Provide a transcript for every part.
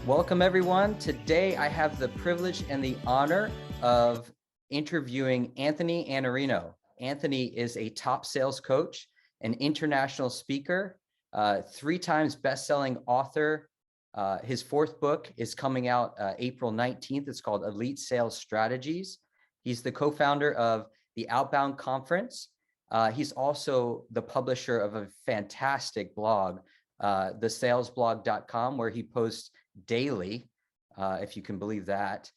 Welcome, everyone. Today, I have the privilege and the honor of interviewing Anthony Iannarino. Anthony is a top sales coach, an international speaker, 3 times best-selling author. His 4th book is coming out April 19th. It's called Elite Sales Strategies. He's the co-founder of the Outbound Conference. He's also the publisher of a fantastic blog, thesalesblog.com, where he posts daily, if you can believe that.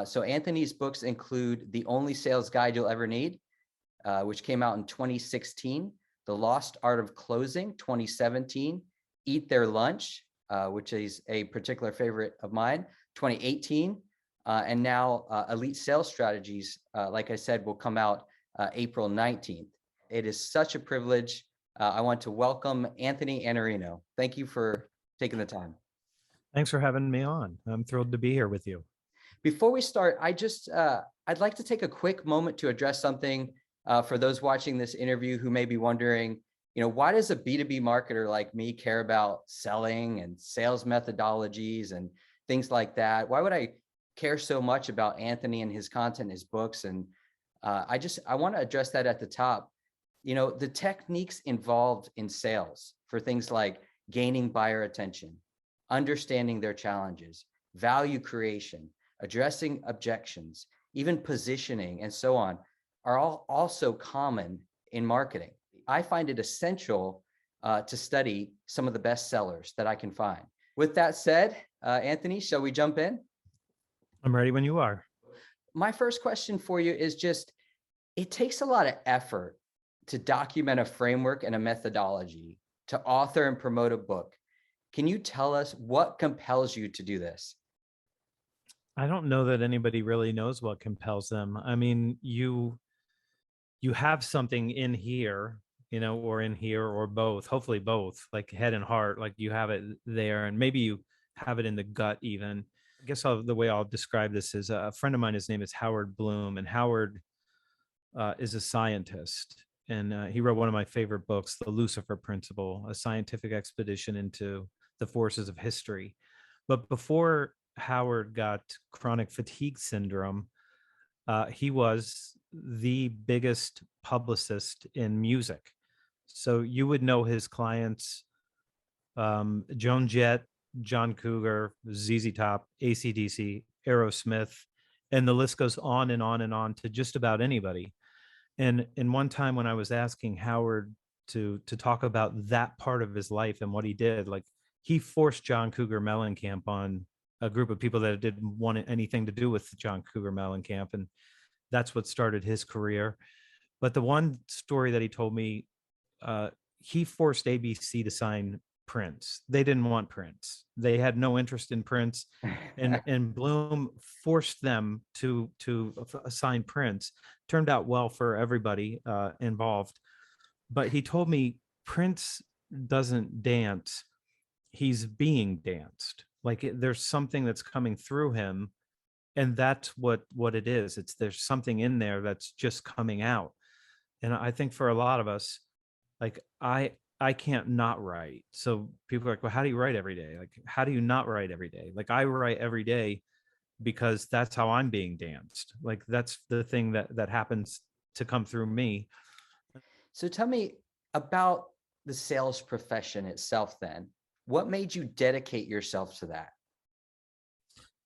So Anthony's books include The Only Sales Guide You'll Ever Need, which came out in 2016, The Lost Art of Closing, 2017, Eat Their Lunch, which is a particular favorite of mine, 2018, and now Elite Sales Strategies, like I said, will come out April 19th. It is such a privilege. I want to welcome Anthony Iannarino. Thank you for taking the time. Thanks for having me on. I'm thrilled to be here with you. Before we start, I'd like to take a quick moment to address something for those watching this interview who may be wondering, why does a B2B marketer like me care about selling and sales methodologies and things like that? Why would I care so much about Anthony and his content, his books? And I want to address that at the top. The techniques involved in sales for things like gaining buyer attention, understanding their challenges, value creation, addressing objections, even positioning, and so on, are all also common in marketing. I find it essential to study some of the best sellers that I can find. With that said, Anthony, shall we jump in? I'm ready when you are. My first question for you is just, it takes a lot of effort to document a framework and a methodology, to author and promote a book. Can you tell us what compels you to do this? I don't know that anybody really knows what compels them. I mean, you have something in here, or in here, or both, hopefully both, like head and heart, like you have it there, and maybe you have it in the gut even. I guess the way I'll describe this is a friend of mine, his name is Howard Bloom, and Howard is a scientist. And he wrote one of my favorite books, The Lucifer Principle, a scientific expedition into the forces of history. But before Howard got chronic fatigue syndrome, he was the biggest publicist in music. So you would know his clients, Joan Jett, John Cougar, ZZ Top, AC/DC, Aerosmith, and the list goes on and on and on to just about anybody. And one time when I was asking Howard to talk about that part of his life and what he did, like he forced John Cougar Mellencamp on a group of people that didn't want anything to do with John Cougar Mellencamp. And that's what started his career. But the one story that he told me, he forced ABC to sign Prince. They didn't want Prince. They had no interest in Prince. And Bloom forced them to assign Prince. Turned out well for everybody involved. But he told me Prince doesn't dance. He's being danced. Like there's something that's coming through him. And that's what it is. There's something in there that's just coming out. And I think for a lot of us, like I can't not write. So people are like, well, how do you write every day? Like, how do you not write every day? Like I write every day because that's how I'm being danced. Like that's the thing that happens to come through me. So tell me about the sales profession itself then. What made you dedicate yourself to that?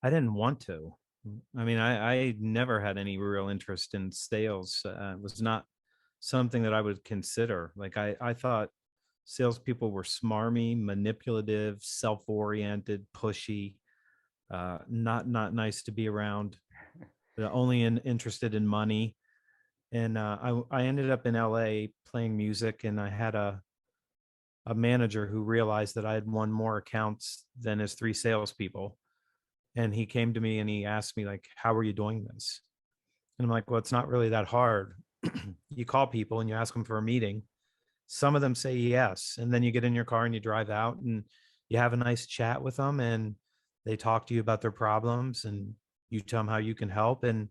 I didn't want to. I mean, I never had any real interest in sales. It was not something that I would consider. Like I thought salespeople were smarmy, manipulative, self-oriented, pushy, not nice to be around, only interested in money. And I ended up in LA playing music, and I had a manager who realized that I had won more accounts than his 3 salespeople. And he came to me and he asked me, like, how are you doing this? And I'm like, well, it's not really that hard. You call people and you ask them for a meeting. Some of them say yes. And then you get in your car and you drive out and you have a nice chat with them, and they talk to you about their problems, and you tell them how you can help. And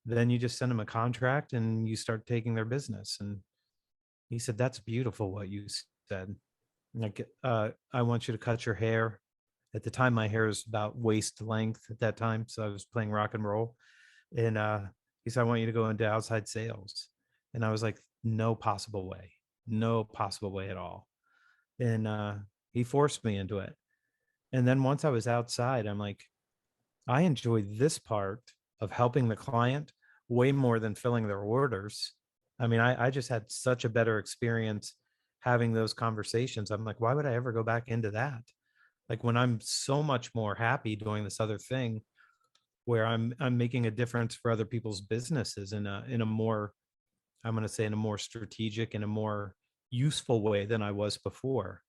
then you just send them a contract and you start taking their business. And he said, that's beautiful what you said. Like, I want you to cut your hair At the time, my hair was about waist length at that time. So I was playing rock and roll. And he said, I want you to go into outside sales. And I was like, no possible way, no possible way at all. And he forced me into it. And then once I was outside, I'm like, I enjoy this part of helping the client way more than filling their orders. I mean, I just had such a better experience having those conversations. I'm like, why would I ever go back into that? Like when I'm so much more happy doing this other thing where I'm making a difference for other people's businesses in a more, I'm going to say in a more strategic and a more useful way than I was before.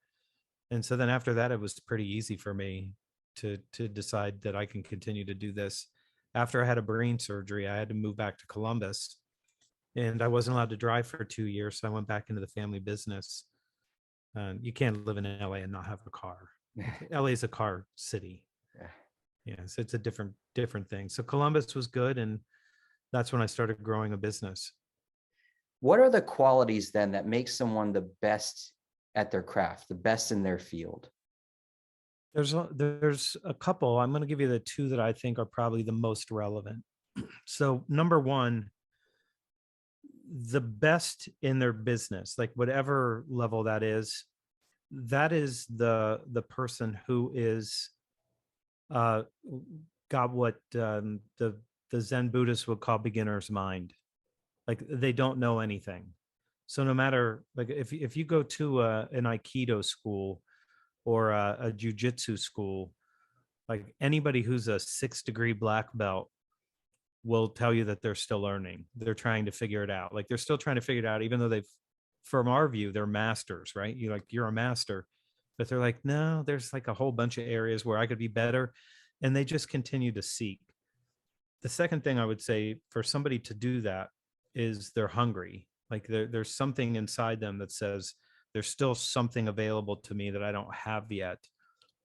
And so then after that, it was pretty easy for me to decide that I can continue to do this. After I had a brain surgery, I had to move back to Columbus, and I wasn't allowed to drive for 2 years. So I went back into the family business. You can't live in LA and not have a car. LA is a car city. Yeah, so it's a different thing. So Columbus was good, and that's when I started growing a business. What are the qualities then that make someone the best at their craft, the best in their field? There's a couple. I'm going to give you the two that I think are probably the most relevant. So number one, the best in their business, like whatever level that is the person who is got what the Zen Buddhists would call beginner's mind. Like they don't know anything. So no matter, like if you go to an Aikido school or a jujitsu school, like anybody who's a 6th-degree black belt will tell you that they're still learning. They're trying to figure it out. Like they're still trying to figure it out, even though from our view, they're masters, right? You're a master, but they're like, no, there's like a whole bunch of areas where I could be better. And they just continue to seek. The second thing I would say for somebody to do that is they're hungry. Like there's something inside them that says there's still something available to me that I don't have yet.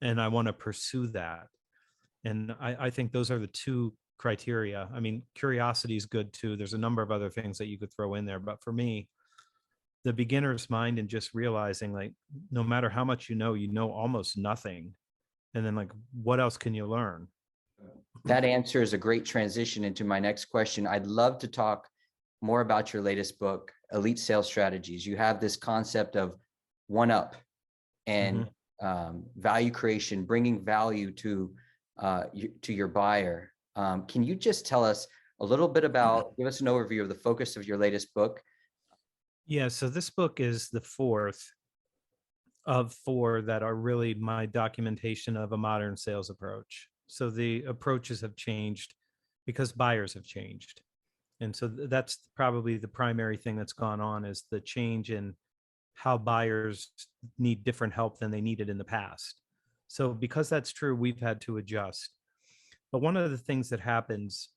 And I want to pursue that. And I think those are the two criteria. I mean, curiosity is good too. There's a number of other things that you could throw in there. But for me, the beginner's mind and just realizing like, no matter how much you know almost nothing. And then like, what else can you learn? That answer is a great transition into my next question. I'd love to talk more about your latest book, Elite Sales Strategies. You have this concept of one up and value creation, bringing value to your buyer. Can you just tell us a little bit about, give us an overview of the focus of your latest book? Yeah, so this book is the fourth of 4 that are really my documentation of a modern sales approach. So the approaches have changed because buyers have changed. And so that's probably the primary thing that's gone on, is the change in how buyers need different help than they needed in the past. So because that's true, we've had to adjust. But one of the things that happens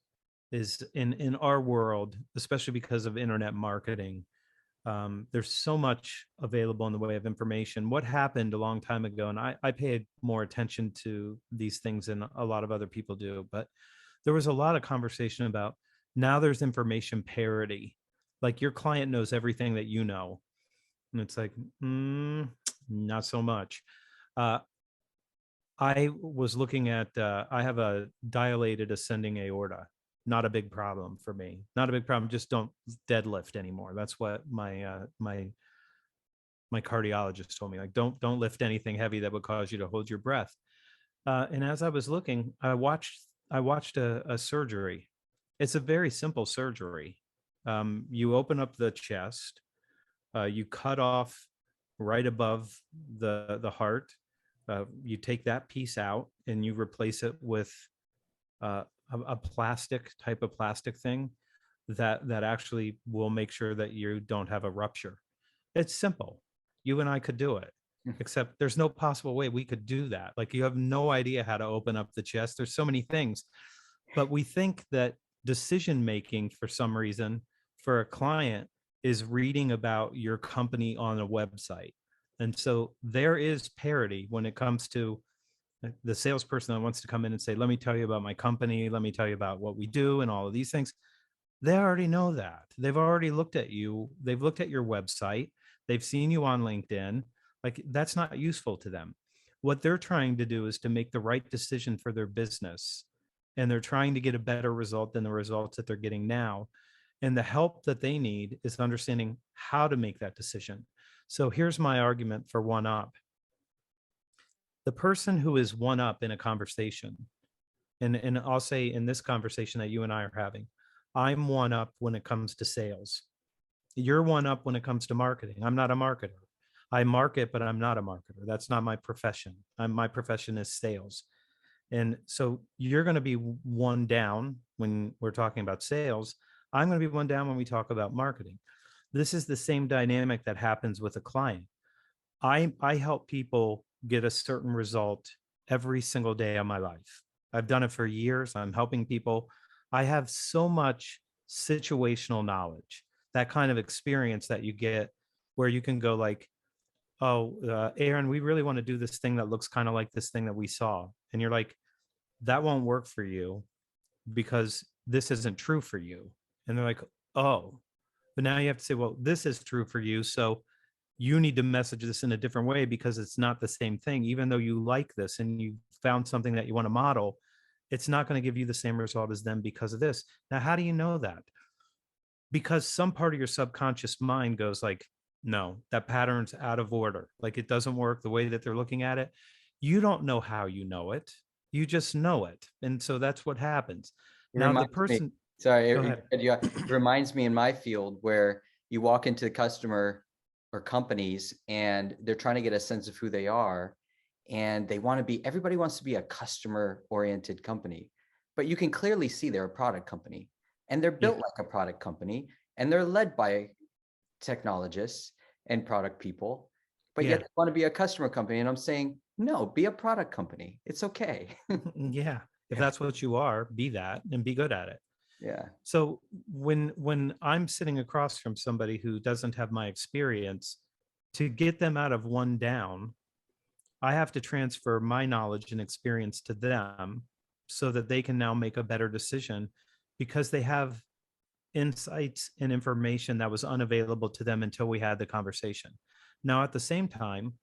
is in our world, especially because of internet marketing, there's so much available in the way of information. What happened a long time ago, and I paid more attention to these things than a lot of other people do, but there was a lot of conversation about now there's information parity. Like your client knows everything that you know. And it's like, not so much. I was looking at, I have a dilated ascending aorta. Not a big problem for me. Not a big problem. Just don't deadlift anymore. That's what my cardiologist told me. Like, don't lift anything heavy that would cause you to hold your breath. And as I was looking, I watched a surgery. It's a very simple surgery. You open up the chest, you cut off right above the heart. You take that piece out and you replace it with a plastic thing that actually will make sure that you don't have a rupture. It's simple. You and I could do it, except there's no possible way we could do that. Like you have no idea how to open up the chest. There's so many things, but we think that decision making for some reason for a client is reading about your company on a website. And so there is parity when it comes to the salesperson that wants to come in and say, let me tell you about my company. Let me tell you about what we do and all of these things. They already know that. They've already looked at you. They've looked at your website. They've seen you on LinkedIn. Like that's not useful to them. What they're trying to do is to make the right decision for their business. And they're trying to get a better result than the results that they're getting now. And the help that they need is understanding how to make that decision. So here's my argument for one up. The person who is one up in a conversation, and I'll say in this conversation that you and I are having, I'm one up when it comes to sales. You're one up when it comes to marketing. I'm not a marketer. I market, but I'm not a marketer. That's not my profession. My profession is sales. And so you're going to be one down when we're talking about sales. I'm going to be one down when we talk about marketing. This is the same dynamic that happens with a client. I help people get a certain result every single day of my life. I've done it for years. I'm helping people. I have so much situational knowledge, that kind of experience that you get where you can go like, oh, Aaron, we really want to do this thing that looks kind of like this thing that we saw. And you're like, that won't work for you because this isn't true for you. And they're like, oh, but now you have to say, well, this is true for you. So you need to message this in a different way because it's not the same thing. Even though you like this and you found something that you want to model, it's not going to give you the same result as them because of this. Now, how do you know that? Because some part of your subconscious mind goes like, no, that pattern's out of order. Like it doesn't work the way that they're looking at it. You don't know how you know it. You just know it. And so that's what happens. It Now, the reminds me, person, sorry, go ahead. it reminds me in my field where you walk into the customer or companies and they're trying to get a sense of who they are. And they want to be, everybody wants to be a customer oriented company, but you can clearly see they're a product company and they're built like a product company and they're led by technologists and product people, but yet they want to be a customer company. And I'm saying, no, be a product company. It's okay. Yeah. If that's what you are, be that and be good at it. Yeah. So when I'm sitting across from somebody who doesn't have my experience, to get them out of one down, I have to transfer my knowledge and experience to them so that they can now make a better decision because they have insights and information that was unavailable to them until we had the conversation. Now, at the same time,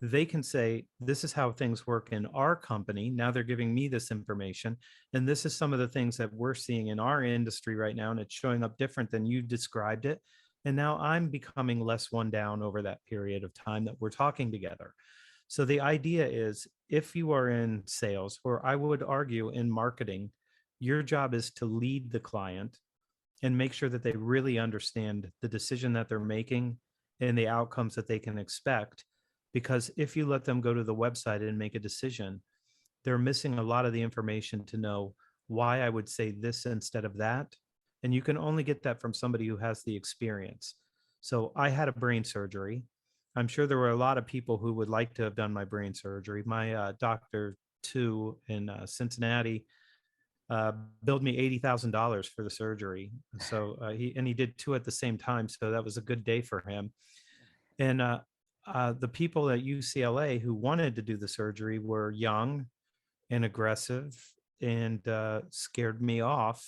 they can say, this is how things work in our company. Now they're giving me this information. And this is some of the things that we're seeing in our industry right now. And it's showing up different than you described it. And now I'm becoming less one down over that period of time that we're talking together. So the idea is if you are in sales, or I would argue in marketing, your job is to lead the client and make sure that they really understand the decision that they're making and the outcomes that they can expect. Because if you let them go to the website and make a decision, they're missing a lot of the information to know why I would say this instead of that. And you can only get that from somebody who has the experience. So I had a brain surgery. I'm sure there were a lot of people who would like to have done my brain surgery. My doctor, too, in Cincinnati, billed me $80,000 for the surgery. So he did two at the same time. So that was a good day for him. And the people at UCLA who wanted to do the surgery were young and aggressive and scared me off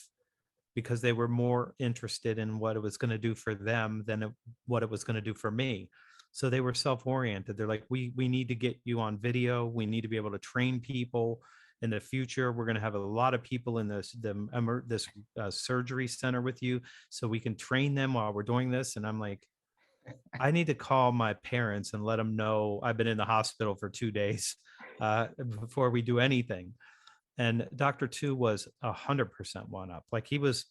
because they were more interested in what it was going to do for them than what it was going to do for me. So they were self-oriented. They're like, we need to get you on video. We need to be able to train people. In the future, we're going to have a lot of people in this surgery center with you so we can train them while we're doing this. And I'm like, I need to call my parents and let them know I've been in the hospital for 2 days before we do anything. And Dr. Two was 100% one up. Like he was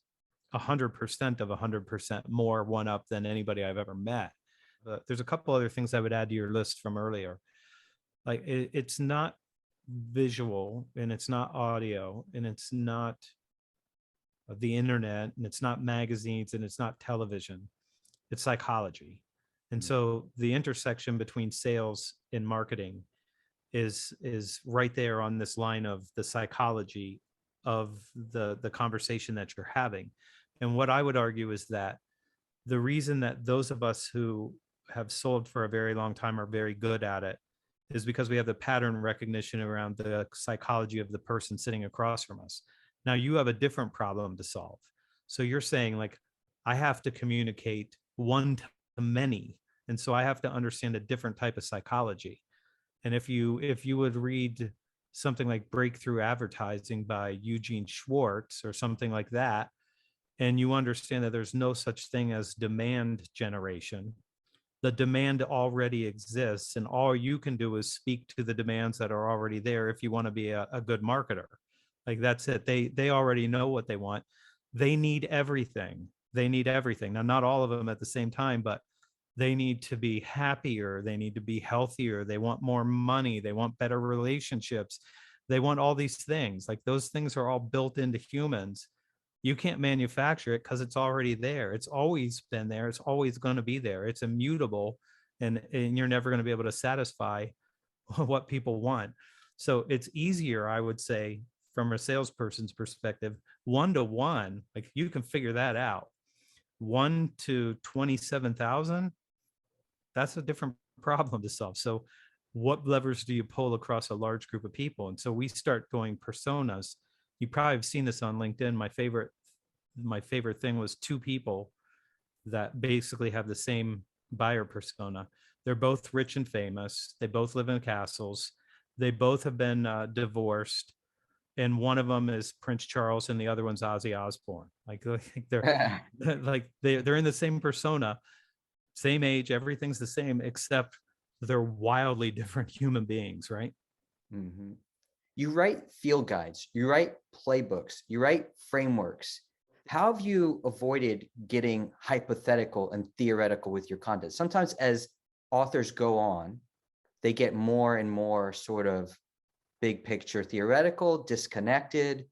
100% of 100% more one up than anybody I've ever met. But there's a couple other things I would add to your list from earlier. Like it's not visual and it's not audio and it's not the internet and it's not magazines and it's not television. It's psychology. And so the intersection between sales and marketing is right there on this line of the psychology of the conversation that you're having. And what I would argue is that the reason that those of us who have sold for a very long time are very good at it is because we have the pattern recognition around the psychology of the person sitting across from us. Now you have a different problem to solve. So you're saying like, I have to communicate one to many. And so I have to understand a different type of psychology. And if you would read something like Breakthrough Advertising by Eugene Schwartz or something like that, and you understand that there's no such thing as demand generation, the demand already exists, and all you can do is speak to the demands that are already there if you want to be a good marketer. Like, that's it. They already know what they want. They need everything. They need everything. Now, not all of them at the same time, but they need to be happier. They need to be healthier. They want more money. They want better relationships. They want all these things. Like, those things are all built into humans. You can't manufacture it because it's already there. It's always been there. It's always going to be there. It's immutable, and you're never going to be able to satisfy what people want. So it's easier, I would say, from a salesperson's perspective, 1-to-1, like, you can figure that out. 1 to 27,000, that's a different problem to solve. So what levers do you pull across a large group of people? And so we start going personas. You probably have seen this on LinkedIn. My favorite thing was 2 people that basically have the same buyer persona. They're both rich and famous. They both live in castles. They both have been divorced, and one of them is Prince Charles, and the other one's Ozzy Osbourne. Like they're like they're in the same persona, same age, everything's the same, except they're wildly different human beings, right? Mm-hmm. You write field guides, you write playbooks, you write frameworks. How have you avoided getting hypothetical and theoretical with your content? Sometimes as authors go on, they get more and more sort of big picture theoretical, disconnected,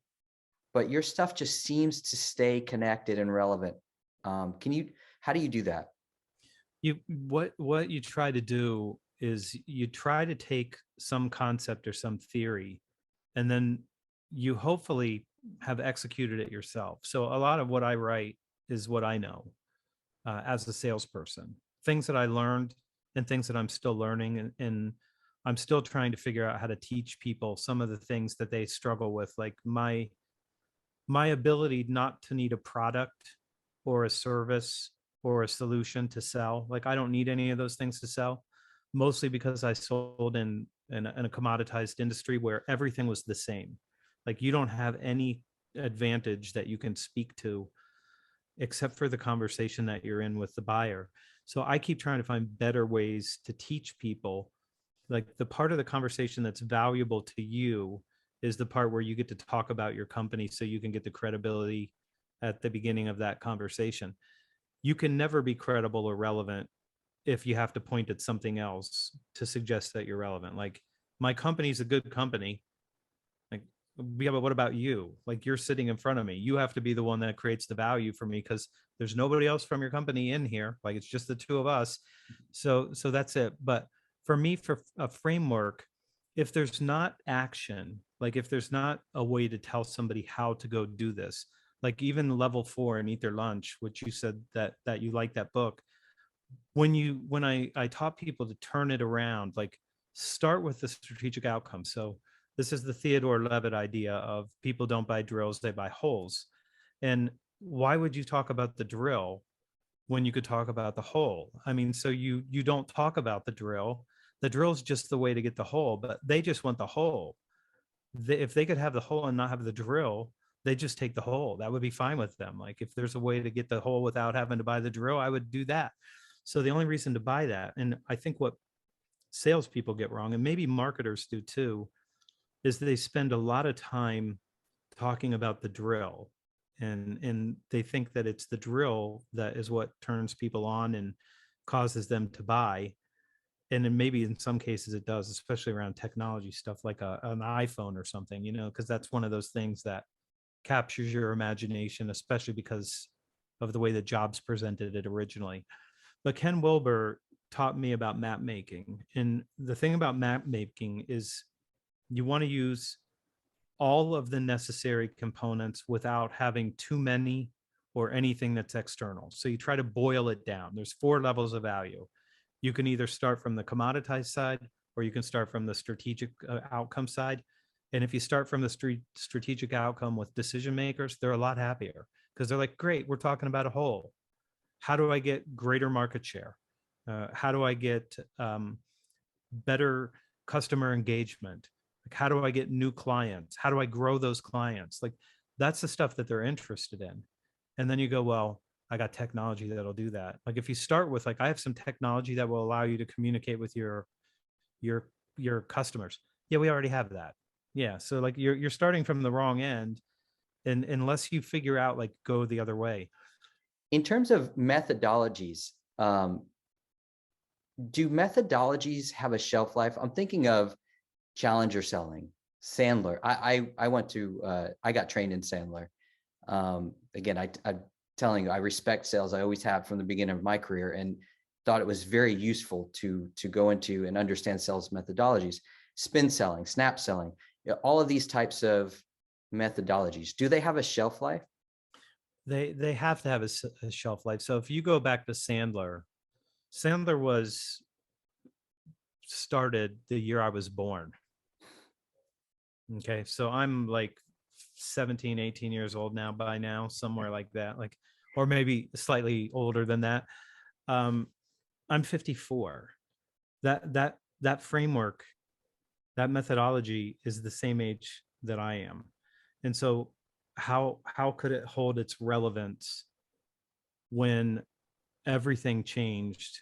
but your stuff just seems to stay connected and relevant. How do you do that? What you try to do is you try to take some concept or some theory, and then you hopefully have executed it yourself. So a lot of what I write is what I know as a salesperson, things that I learned and things that I'm still learning, and I'm still trying to figure out how to teach people some of the things that they struggle with, like my ability not to need a product or a service or a solution to sell. Like, I don't need any of those things to sell, mostly because I sold in a commoditized industry where everything was the same. Like, you don't have any advantage that you can speak to except for the conversation that you're in with the buyer. So I keep trying to find better ways to teach people. Like, the part of the conversation that's valuable to you is the part where you get to talk about your company, so you can get the credibility at the beginning of that conversation. You can never be credible or relevant if you have to point at something else to suggest that you're relevant. Like, my company's a good company. Like, yeah, but what about you? Like, you're sitting in front of me. You have to be the one that creates the value for me, because there's nobody else from your company in here. Like, it's just the 2 of us. So that's it. But for me, for a framework, if there's not action, like if there's not a way to tell somebody how to go do this, like even level 4 and Eat Their Lunch, which you said that you like that book. When I taught people to turn it around, like, start with the strategic outcome. So this is the Theodore Levitt idea of people don't buy drills, they buy holes. And why would you talk about the drill when you could talk about the hole? I mean, so you don't talk about the drill. The drill's just the way to get the hole, but they just want the hole. If they could have the hole and not have the drill, they just take the hole. That would be fine with them. Like, if there's a way to get the hole without having to buy the drill, I would do that. So the only reason to buy that, and I think what salespeople get wrong, and maybe marketers do too, is they spend a lot of time talking about the drill, and they think that it's the drill that is what turns people on and causes them to buy. And then maybe in some cases it does, especially around technology stuff like an iPhone or something, because that's one of those things that captures your imagination, especially because of the way that Jobs presented it originally. But Ken Wilber taught me about map making. And the thing about map making is you want to use all of the necessary components without having too many or anything that's external. So you try to boil it down. There's 4 levels of value. You can either start from the commoditized side, or you can start from the strategic outcome side. And if you start from the strategic outcome with decision makers, they're a lot happier, because they're like, great, we're talking about a whole. How do I get greater market share? How do I get better customer engagement. Like, how do I get new clients? How do I grow those clients? Like, that's the stuff that they're interested in. And then you go, well, I got technology that'll do that. Like, if you start with, like, I have some technology that will allow you to communicate with your your customers. Yeah, we already have that. Yeah. So like you're starting from the wrong end, and unless you figure out, like, go the other way. In terms of methodologies, do methodologies have a shelf life? I'm thinking of challenger selling, Sandler. I went to I got trained in Sandler. Again, I'm telling you, I respect sales. I always have from the beginning of my career, and thought it was very useful to go into and understand sales methodologies, spin selling, snap selling, all of these types of methodologies. Do they have a shelf life? They have to have a shelf life. So if you go back to Sandler was started the year I was born. Okay. So I'm like 17, 18 years old now by now, somewhere like that, like, or maybe slightly older than that. I'm 54. That framework, that methodology is the same age that I am. And so how could it hold its relevance when everything changed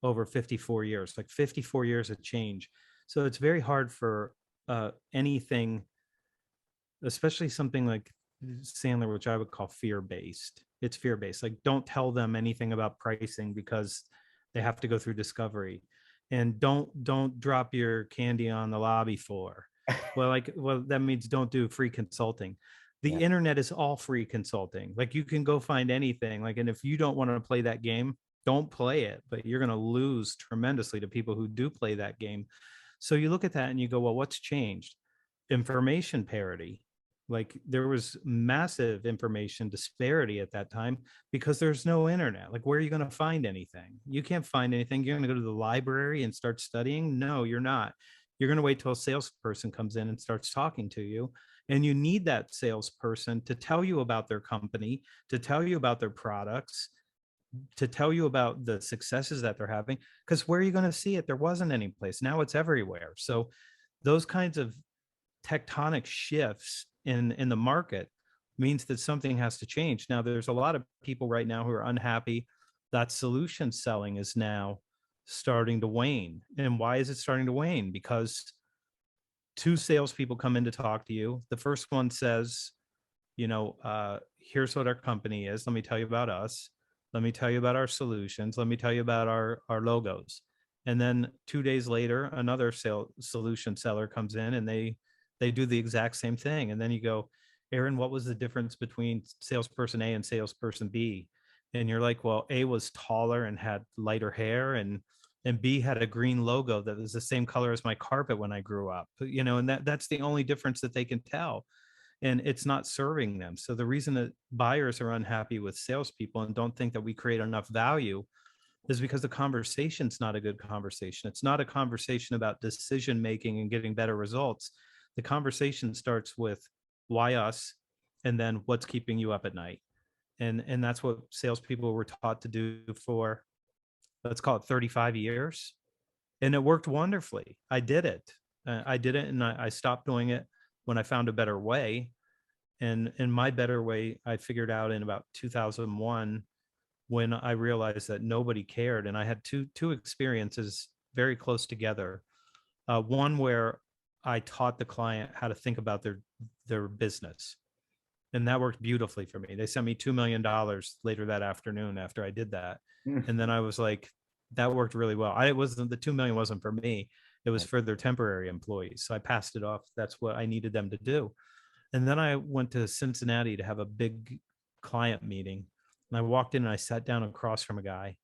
over 54 years, like 54 years of change? So it's very hard for anything, especially something like Sandler, which I would call fear-based. It's fear-based. Like, don't tell them anything about pricing because they have to go through discovery. And don't drop your candy on the lobby floor. Well, that means don't do free consulting. The Yeah. internet is all free consulting. Like, you can go find anything. Like, and if you don't want to play that game, don't play it, but you're going to lose tremendously to people who do play that game. So you look at that and you go, well, what's changed? Information parity. Like, there was massive information disparity at that time because there's no internet. Like, where are you going to find anything? You can't find anything. You're going to go to the library and start studying? No, you're not. You're going to wait till a salesperson comes in and starts talking to you. And you need that salesperson to tell you about their company, to tell you about their products, to tell you about the successes that they're having. Because where are you going to see it? There wasn't any place. Now it's everywhere. So those kinds of tectonic shifts in the market means that something has to change. Now, there's a lot of people right now who are unhappy that solution selling is now starting to wane. And why is it starting to wane? Because two salespeople come in to talk to you. The first one says, here's what our company is. Let me tell you about us. Let me tell you about our solutions. Let me tell you about our logos. And then 2 days later, another solution seller comes in and they do the exact same thing. And then you go, Aaron, what was the difference between salesperson A and salesperson B? And you're like, well, A was taller and had lighter hair, and B had a green logo that was the same color as my carpet when I grew up. And that's the only difference that they can tell. And it's not serving them. So the reason that buyers are unhappy with salespeople and don't think that we create enough value is because the conversation's not a good conversation. It's not a conversation about decision making and getting better results. The conversation starts with why us, and then what's keeping you up at night. And that's what salespeople were taught to do for, let's call it 35 years. And it worked wonderfully. I did it. And I stopped doing it when I found a better way. And in my better way, I figured out in about 2001, when I realized that nobody cared. And I had two experiences very close together. One where I taught the client how to think about their business. And that worked beautifully for me. They sent me $2 million later that afternoon after I did that. And then I was like, that worked really well. The 2 million wasn't for me. It was for their temporary employees. So I passed it off. That's what I needed them to do. And then I went to Cincinnati to have a big client meeting. And I walked in and I sat down across from a guy.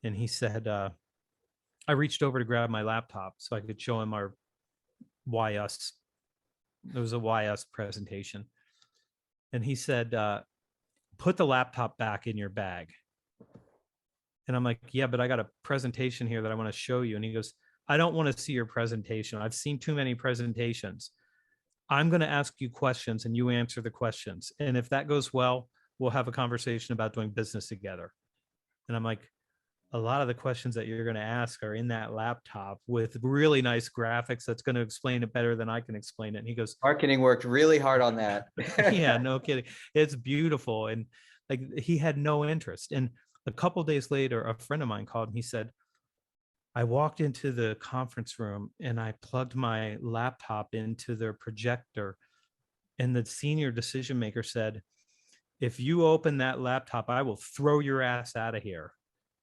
And he said, I reached over to grab my laptop so I could show him our Why Us. It was a Why Us presentation. And he said, put the laptop back in your bag. And I'm like, yeah, but I got a presentation here that I want to show you. And he goes, I don't want to see your presentation. I've seen too many presentations. I'm going to ask you questions and you answer the questions. And if that goes well, we'll have a conversation about doing business together. And I'm like, a lot of the questions that you're going to ask are in that laptop with really nice graphics that's going to explain it better than I can explain it. And he goes, Marketing worked really hard on that. yeah, no kidding. It's beautiful. And like, he had no interest. And a couple of days later, a friend of mine called and he said, I walked into the conference room and I plugged my laptop into their projector. And the senior decision maker said, if you open that laptop, I will throw your ass out of here.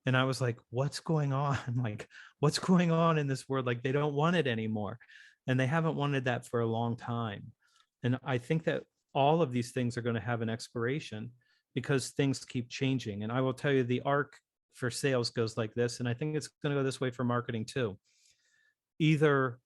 And I was like, what's going on? Like, what's going on in this world? Like, they don't want it anymore. And they haven't wanted that for a long time. And I think that all of these things are going to have an expiration because things keep changing. And I will tell you, the arc for sales goes like this. And I think it's going to go this way for marketing too. Either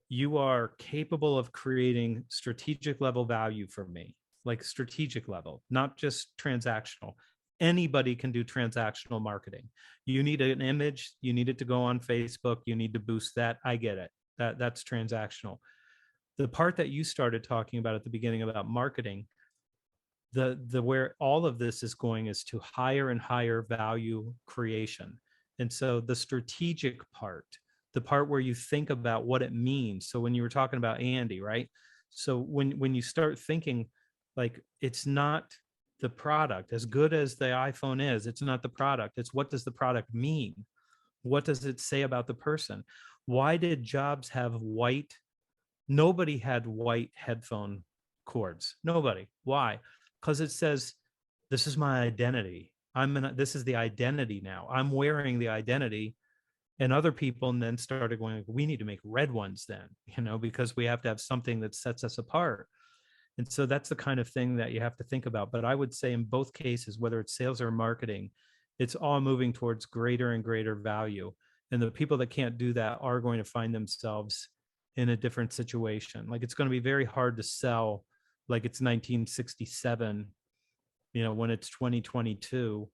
you are capable of creating strategic level value for me, like strategic level, not just transactional. Anybody can do transactional marketing. You need an image, you need it to go on Facebook, you need to boost that. I get it. That's transactional. The part that you started talking about at the beginning about marketing, the where all of this is going is to higher and higher value creation. And so the strategic part, the part where you think about what it means. So when you were talking about Andy, right? So when you start thinking, like, it's not the product, as good as the iPhone is, it's not the product, it's what does the product mean? What does it say about the person? Why did Jobs have white? Nobody had white headphone cords. Nobody. Why? Because it says, this is my identity. This is the identity now. I'm wearing the identity. And other people then started going, we need to make red ones then, because we have to have something that sets us apart. And so that's the kind of thing that you have to think about. But I would say in both cases, whether it's sales or marketing, it's all moving towards greater and greater value. And the people that can't do that are going to find themselves in a different situation. Like, it's going to be very hard to sell like it's 1967, when it's 2022,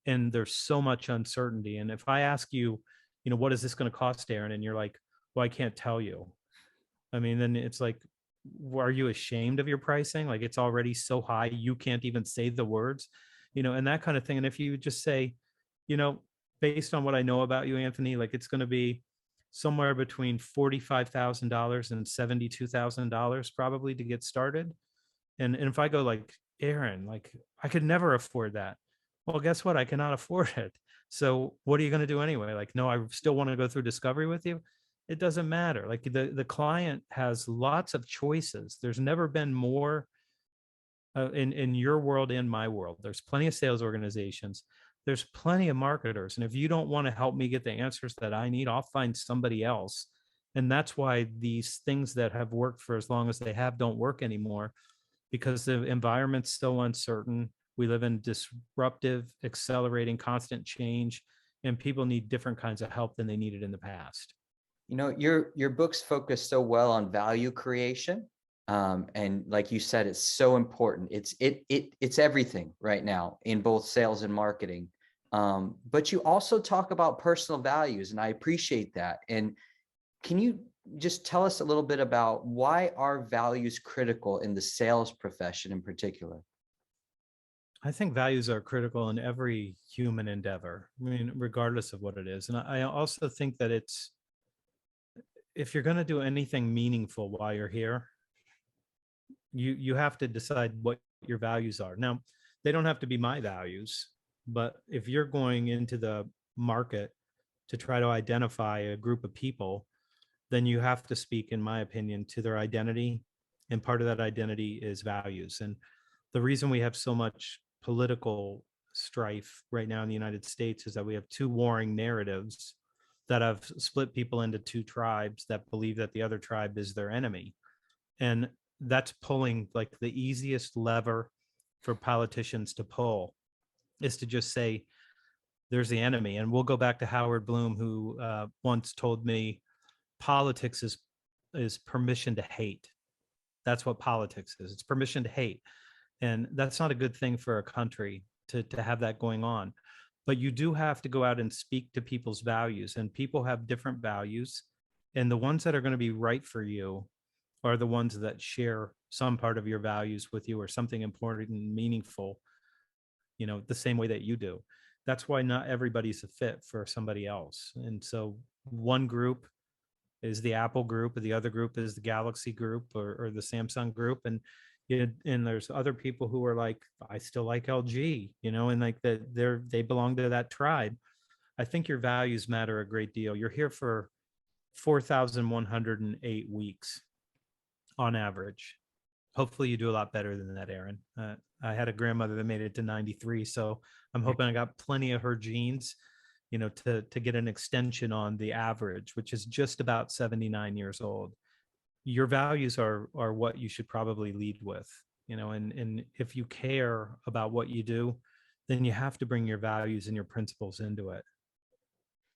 and there's so much uncertainty. And if I ask you, what is this going to cost, Aaron? And you're like, well, I can't tell you. I mean, then it's like, are you ashamed of your pricing? Like, it's already so high, you can't even say the words, and that kind of thing. And if you just say, based on what I know about you, Anthony, like, it's going to be somewhere between $45,000 and $72,000 probably to get started. And if I go like, Aaron, like, I could never afford that. Well, guess what? I cannot afford it. So what are you going to do anyway? Like, no, I still want to go through discovery with you. It doesn't matter. Like, the client has lots of choices. There's never been more in your world, in my world. There's plenty of sales organizations. There's plenty of marketers. And if you don't want to help me get the answers that I need, I'll find somebody else. And that's why these things that have worked for as long as they have don't work anymore, because the environment's so uncertain. We live in disruptive, accelerating, constant change, and people need different kinds of help than they needed in the past. Your books focus so well on value creation. And like you said, it's so important. It's everything right now in both sales and marketing. But you also talk about personal values, and I appreciate that. And can you just tell us a little bit about why are values critical in the sales profession in particular? I think values are critical in every human endeavor, I mean, regardless of what it is. And I also think that if you're going to do anything meaningful while you're here, you have to decide what your values are. Now, they don't have to be my values, but if you're going into the market to try to identify a group of people, then you have to speak, in my opinion, to their identity. And part of that identity is values. And the reason we have so much political strife right now in the United States is that we have two warring narratives that have split people into two tribes that believe that the other tribe is their enemy. And that's pulling, like, the easiest lever for politicians to pull is to just say, there's the enemy. And we'll go back to Howard Bloom, who once told me, politics is permission to hate. That's what politics is. It's permission to hate. And that's not a good thing for a country to have that going on. But you do have to go out and speak to people's values, and people have different values. And the ones that are going to be right for you are the ones that share some part of your values with you, or something important and meaningful, the same way that you do. That's why not everybody's a fit for somebody else. And so one group is the Apple group, or the other group is the Galaxy group, or the Samsung group. And and there's other people who are like, I still like LG, and like that they belong to that tribe. I think your values matter a great deal. You're here for 4,108 weeks on average. Hopefully you do a lot better than that, Aaron. I had a grandmother that made it to 93, so I'm hoping I got plenty of her genes, to get an extension on the average, which is just about 79 years old. Your values are what you should probably lead with, and if you care about what you do, then you have to bring your values and your principles into it.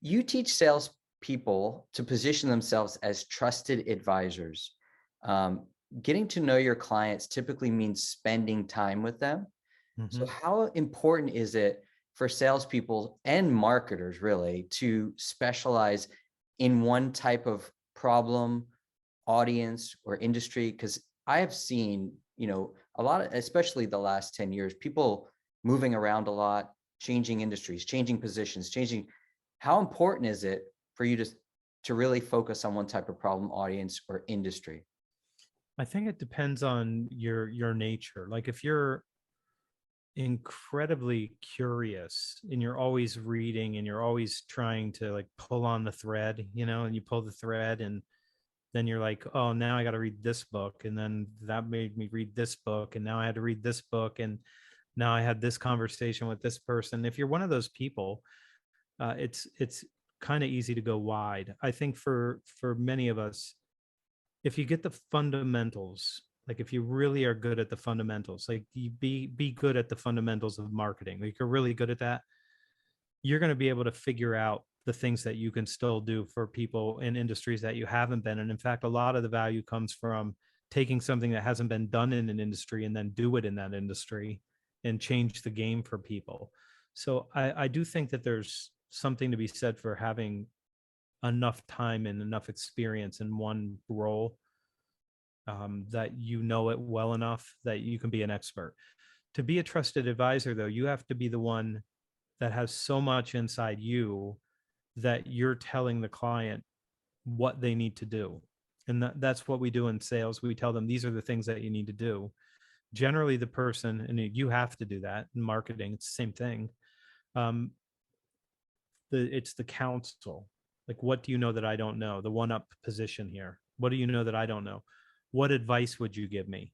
You teach salespeople to position themselves as trusted advisors. Um, Getting to know your clients typically means spending time with them. So Mm-hmm. how important is it for salespeople and marketers really to specialize in one type of problem, audience, or industry? Because I have seen, a lot of, especially the last 10 years, people moving around a lot, changing industries, changing positions, changing. How important is it for you to really focus on one type of problem, audience, or industry? I think it depends on your nature. Like if you're incredibly curious and you're always reading and you're always trying to like pull on the thread, and you pull the thread and then you're like, oh, now I got to read this book. And then that made me read this book. And now I had to read this book. And now I had this conversation with this person. If you're one of those people, it's kind of easy to go wide. I think for many of us, if you get the fundamentals, like if you really are good at the fundamentals, like you be good at the fundamentals of marketing, like you're really good at that, you're going to be able to figure out the things that you can still do for people in industries that you haven't been. And in fact, a lot of the value comes from taking something that hasn't been done in an industry and then do it in that industry and change the game for people. So I do think that there's something to be said for having enough time and enough experience in one role, that you know it well enough that you can be an expert. To be a trusted advisor, though, you have to be the one that has so much inside you that you're telling the client what they need to do. And that's what we do in sales. We tell them these are the things that you need to do. Generally, the person, and you have to do that in marketing, it's the same thing. Um, it's the counsel. Like, what do you know that I don't know? The one up position here. What do you know that I don't know? What advice would you give me?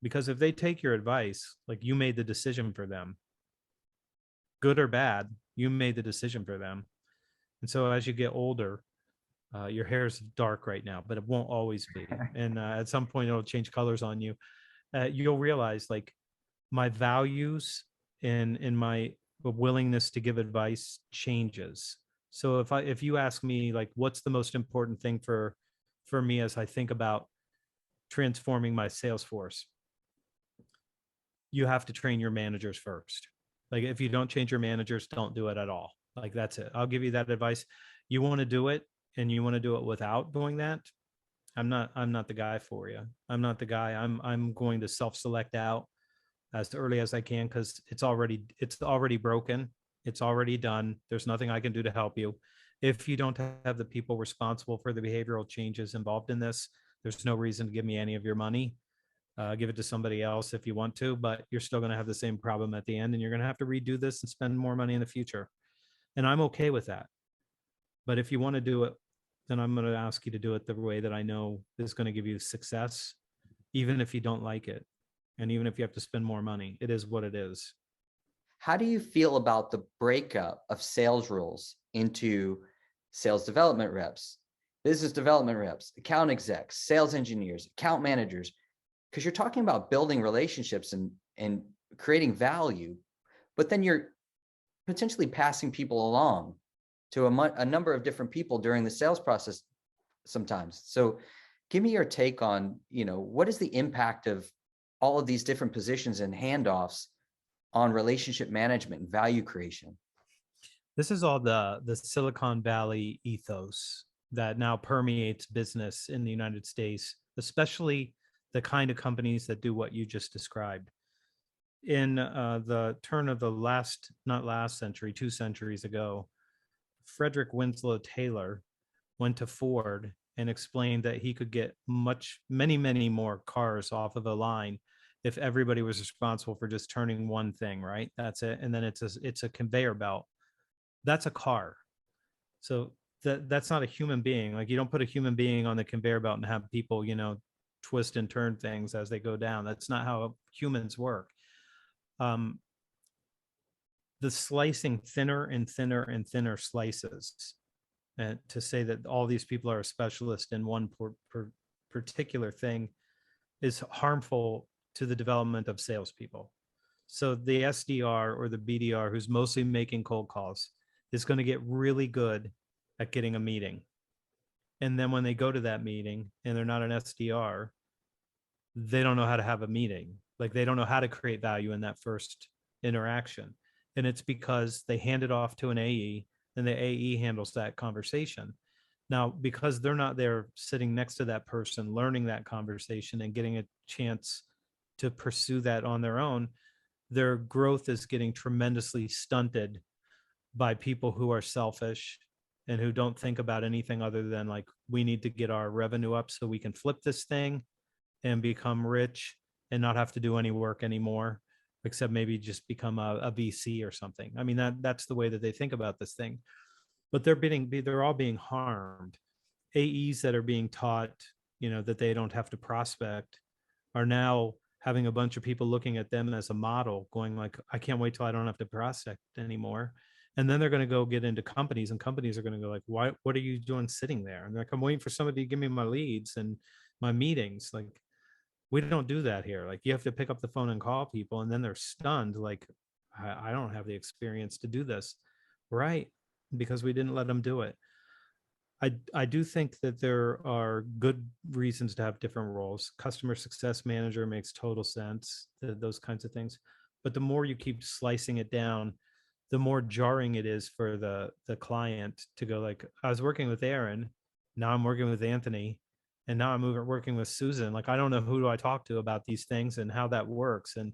Because if they take your advice, like you made the decision for them, good or bad, you made the decision for them. And so as you get older, your hair is dark right now, but it won't always be. And at some point, it'll change colors on you. You'll realize like my values and my willingness to give advice changes. So if you ask me like what's the most important thing for me as I think about transforming my sales force, you have to train your managers first. Like if you don't change your managers, don't do it at all. Like that's it. I'll give you that advice. You want to do it and you want to do it without doing that, I'm not the guy for you. I'm not the guy. I'm going to self-select out as early as I can because it's already broken. It's already done. There's nothing I can do to help you. If you don't have the people responsible for the behavioral changes involved in this, there's no reason to give me any of your money. Give it to somebody else if you want to, but you're still going to have the same problem at the end and you're going to have to redo this and spend more money in the future. And I'm okay with that. But if you want to do it, then I'm going to ask you to do it the way that I know is going to give you success, even if you don't like it. And even if you have to spend more money, it is what it is. How do you feel about the breakup of sales roles into sales development reps, business development reps, account execs, sales engineers, account managers? Because you're talking about building relationships and creating value, but then you're potentially passing people along to a number of different people during the sales process sometimes. So give me your take on, what is the impact of all of these different positions and handoffs on relationship management and value creation? This is all the Silicon Valley ethos that now permeates business in the United States, especially the kind of companies that do what you just described. in the turn of the not last century, 2 centuries ago, Frederick Winslow Taylor went to Ford and explained that he could get many more cars off of a line if everybody was responsible for just turning one thing, right? That's it. And then it's a conveyor belt. That's a car. So that's not a human being. Like, you don't put a human being on the conveyor belt and have people, twist and turn things as they go down. That's not how humans work. The slicing thinner and thinner and thinner slices, and to say that all these people are a specialist in one particular thing is harmful to the development of salespeople. So the SDR or the BDR, who's mostly making cold calls, is going to get really good at getting a meeting. And then when they go to that meeting and they're not an SDR, they don't know how to have a meeting. Like, they don't know how to create value in that first interaction. And it's because they hand it off to an AE, and the AE handles that conversation. Now, because they're not there sitting next to that person, learning that conversation and getting a chance to pursue that on their own, their growth is getting tremendously stunted by people who are selfish and who don't think about anything other than, like, we need to get our revenue up so we can flip this thing and become rich and not have to do any work anymore, except maybe just become a VC or something. I mean, that's the way that they think about this thing. But they're all being harmed. AEs that are being taught, that they don't have to prospect, are now having a bunch of people looking at them as a model, going like, I can't wait till I don't have to prospect anymore. And then they're going to go get into companies, and companies are going to go like, what are you doing sitting there? And they're like, I'm waiting for somebody to give me my leads and my meetings. Like, we don't do that here. Like, you have to pick up the phone and call people, and then they're stunned. Like, I don't have the experience to do this. Right. Because we didn't let them do it. I do think that there are good reasons to have different roles. Customer success manager makes total sense, those kinds of things. But the more you keep slicing it down, the more jarring it is for the client to go like, I was working with Aaron, now I'm working with Anthony, and now I'm working with Susan. Like, I don't know who do I talk to about these things and how that works. And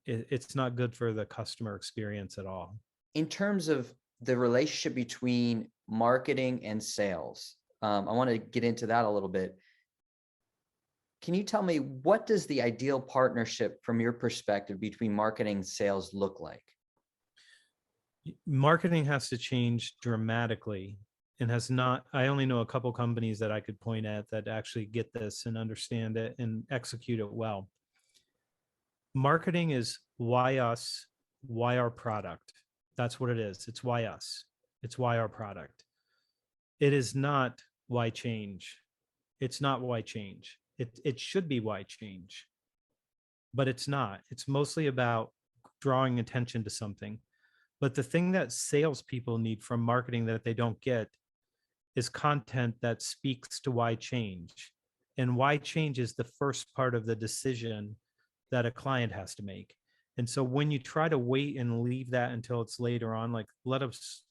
it's not good for the customer experience at all. In terms of the relationship between marketing and sales, I want to get into that a little bit. Can you tell me, what does the ideal partnership from your perspective between marketing and sales look like? Marketing has to change dramatically, and has not. I only know a couple companies that I could point at that actually get this and understand it and execute it well. Marketing is why us, why our product. That's what it is. It's why us. It's why our product. It is not why change. It's not why change. It should be why change, but it's not. It's mostly about drawing attention to something. But the thing that salespeople need from marketing that they don't get is content that speaks to why change. And why change is the first part of the decision that a client has to make. And so when you try to wait and leave that until it's later on, like, let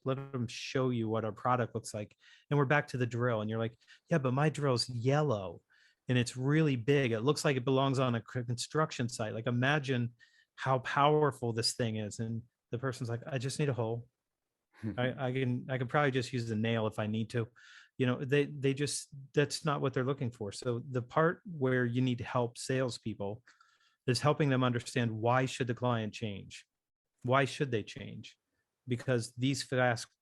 them show you what our product looks like. And we're back to the drill. And you're like, yeah, but my drill's yellow and it's really big. It looks like it belongs on a construction site. Like, imagine how powerful this thing is. And the person's like, I just need a hole. I can probably just use the nail if I need to. They just, that's not what they're looking for. So the part where you need to help salespeople is helping them understand, why should the client change? Why should they change? Because these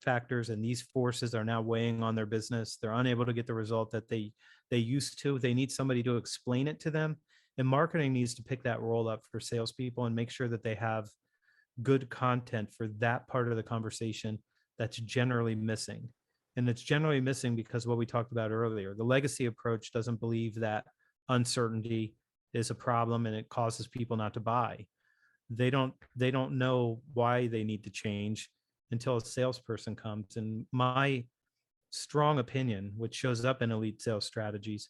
factors and these forces are now weighing on their business. They're unable to get the result that they used to. They need somebody to explain it to them. And marketing needs to pick that role up for salespeople and make sure that they have good content for that part of the conversation that's generally missing. And it's generally missing because what we talked about earlier, the legacy approach doesn't believe that uncertainty is a problem and it causes people not to buy. They don't know why they need to change until a salesperson comes. And my strong opinion, which shows up in elite sales strategies,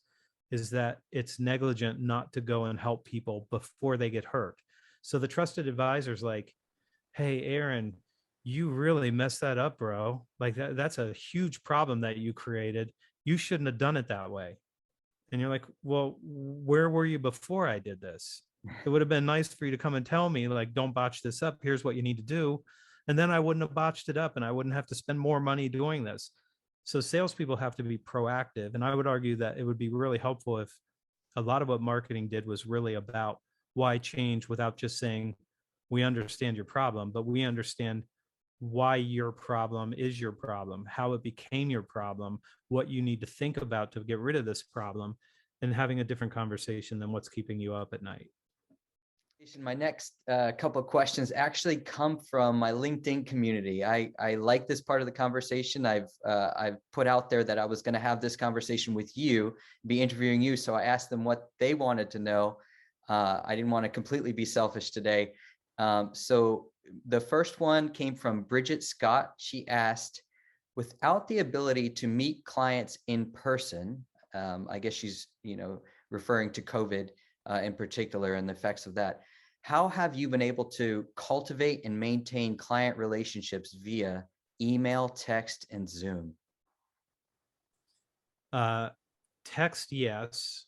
is that it's negligent not to go and help people before they get hurt. So the trusted advisor's like, hey, Aaron, you really messed that up, bro. Like, that's a huge problem that you created. You shouldn't have done it that way. And you're like, well, where were you before I did this? It would have been nice for you to come and tell me, like, don't botch this up. Here's what you need to do. And then I wouldn't have botched it up and I wouldn't have to spend more money doing this. So salespeople have to be proactive. And I would argue that it would be really helpful if a lot of what marketing did was really about why change, without just saying, we understand your problem, but we understand why your problem is your problem, how it became your problem, what you need to think about to get rid of this problem, and having a different conversation than what's keeping you up at night. My next couple of questions actually come from my LinkedIn community. I like this part of the conversation. I've put out there that I was going to have this conversation with you, be interviewing you. So I asked them what they wanted to know. I didn't want to completely be selfish today. So the first one came from Bridget Scott. She asked, without the ability to meet clients in person, I guess she's referring to COVID in particular and the effects of that. How have you been able to cultivate and maintain client relationships via email, text, and Zoom? Text, yes.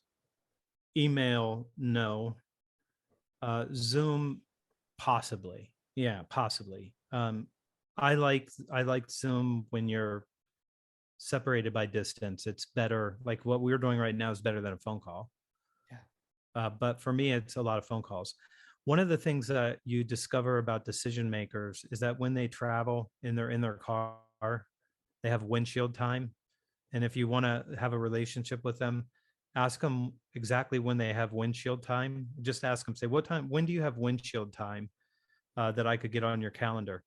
Email, no. Zoom, possibly. Yeah, possibly. I like Zoom when you're separated by distance. It's better. Like what we're doing right now is better than a phone call. Yeah. But for me, it's a lot of phone calls. One of the things that you discover about decision makers is that when they travel and they're in their car, they have windshield time. And if you want to have a relationship with them, ask them exactly when they have windshield time. Just ask them, say, when do you have windshield time that I could get on your calendar?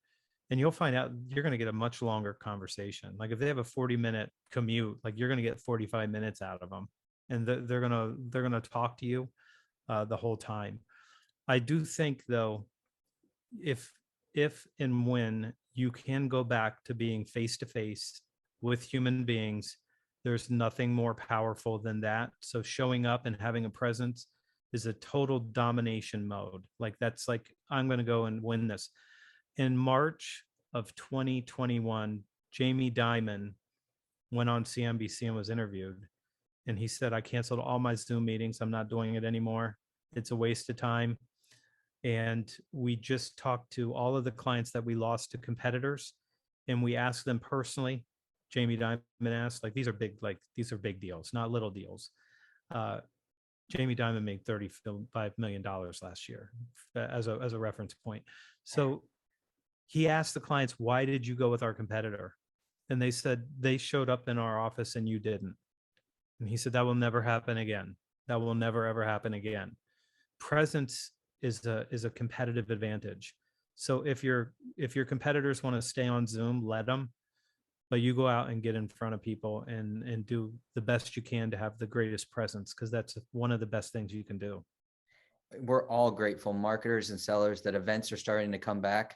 And you'll find out you're going to get a much longer conversation. Like if they have a 40-minute commute, like you're going to get 45 minutes out of them, and they're going to talk to you the whole time. I do think though, if and when you can go back to being face to face with human beings, there's nothing more powerful than that. So showing up and having a presence is a total domination mode. Like that's like, I'm going to go and win this. In March of 2021, Jamie Dimon went on CNBC and was interviewed. And he said, I canceled all my Zoom meetings. I'm not doing it anymore. It's a waste of time. And we just talked to all of the clients that we lost to competitors. And we asked them personally, Jamie Dimon asked, these are big deals, not little deals. Jamie Dimon made $35 million last year as a reference point. So he asked the clients, why did you go with our competitor? And they said, they showed up in our office and you didn't. And he said, that will never happen again. That will never, ever happen again. Presence is a competitive advantage. So if your competitors want to stay on Zoom, let them, but you go out and get in front of people and do the best you can to have the greatest presence, because that's one of the best things you can do. We're all grateful, marketers and sellers, that events are starting to come back.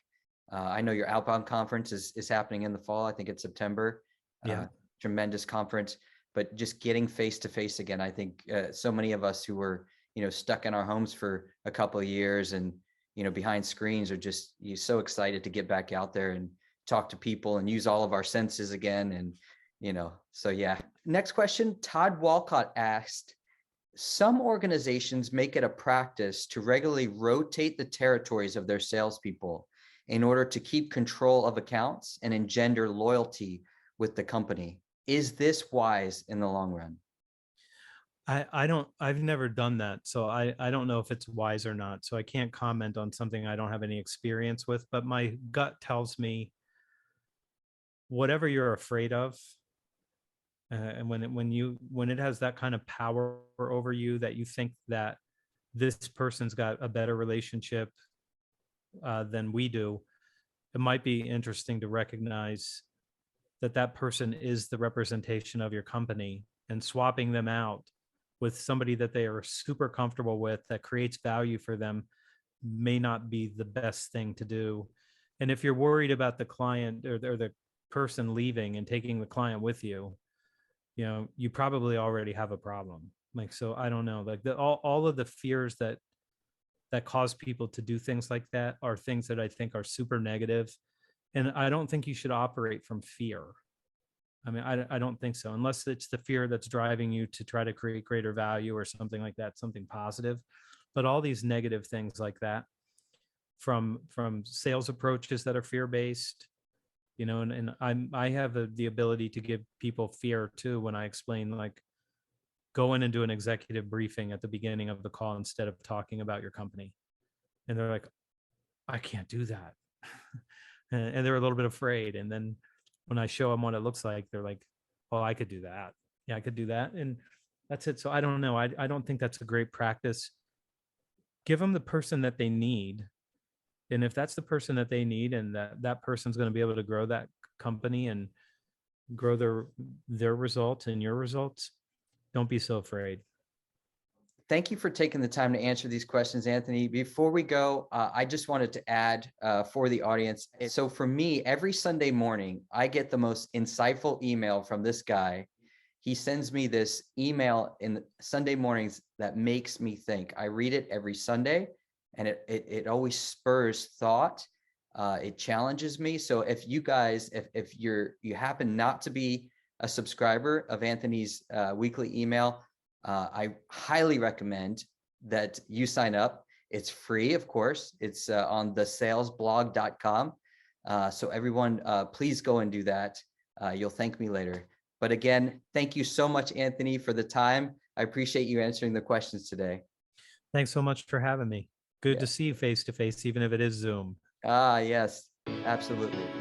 I know your outbound conference is happening in the fall. I think it's September. Yeah. Tremendous conference, but just getting face to face again. I think so many of us who were, stuck in our homes for a couple of years and, behind screens are just so excited to get back out there and talk to people and use all of our senses again. And, so yeah. Next question, Todd Walcott asked, some organizations make it a practice to regularly rotate the territories of their salespeople in order to keep control of accounts and engender loyalty with the company. Is this wise in the long run? I've never done that. So I don't know if it's wise or not. So I can't comment on something I don't have any experience with, but my gut tells me whatever you're afraid of, and when it has that kind of power over you, that you think that this person's got a better relationship than we do, it might be interesting to recognize that person is the representation of your company, and swapping them out with somebody that they are super comfortable with, that creates value for them, may not be the best thing to do. And if you're worried about the client or the person leaving and taking the client with you, you probably already have a problem. So I don't know, all of the fears that cause people to do things like that are things that I think are super negative. And I don't think you should operate from fear. I mean, I don't think so, unless it's the fear that's driving you to try to create greater value or something like that, something positive. but all these negative things like that, from sales approaches that are fear-based, you know, and I have the ability to give people fear too when I explain, like, go in and do an executive briefing at the beginning of the call instead of talking about your company. And they're like, I can't do that. And they're a little bit afraid. And then when I show them what it looks like, they're like, oh, I could do that. Yeah, I could do that. And that's it. So I don't know. I don't think that's a great practice. Give them the person that they need. And if that's the person that they need, and that person's going to be able to grow that company and grow their results and your results, don't be so afraid. Thank you for taking the time to answer these questions, Anthony. Before we go, I just wanted to add for the audience. So for me, every Sunday morning, I get the most insightful email from this guy. He sends me this email in Sunday mornings that makes me think. I read it every Sunday, and it always spurs thought. It challenges me. So if you guys, if you happen not to be a subscriber of Anthony's weekly email, I highly recommend that you sign up. It's free, of course. It's on thesalesblog.com. So everyone, please go and do that. You'll thank me later. But again, thank you so much, Anthony, for the time. I appreciate you answering the questions today. Thanks so much for having me. Good to see you face to face, even if it is Zoom. Ah, yes, absolutely.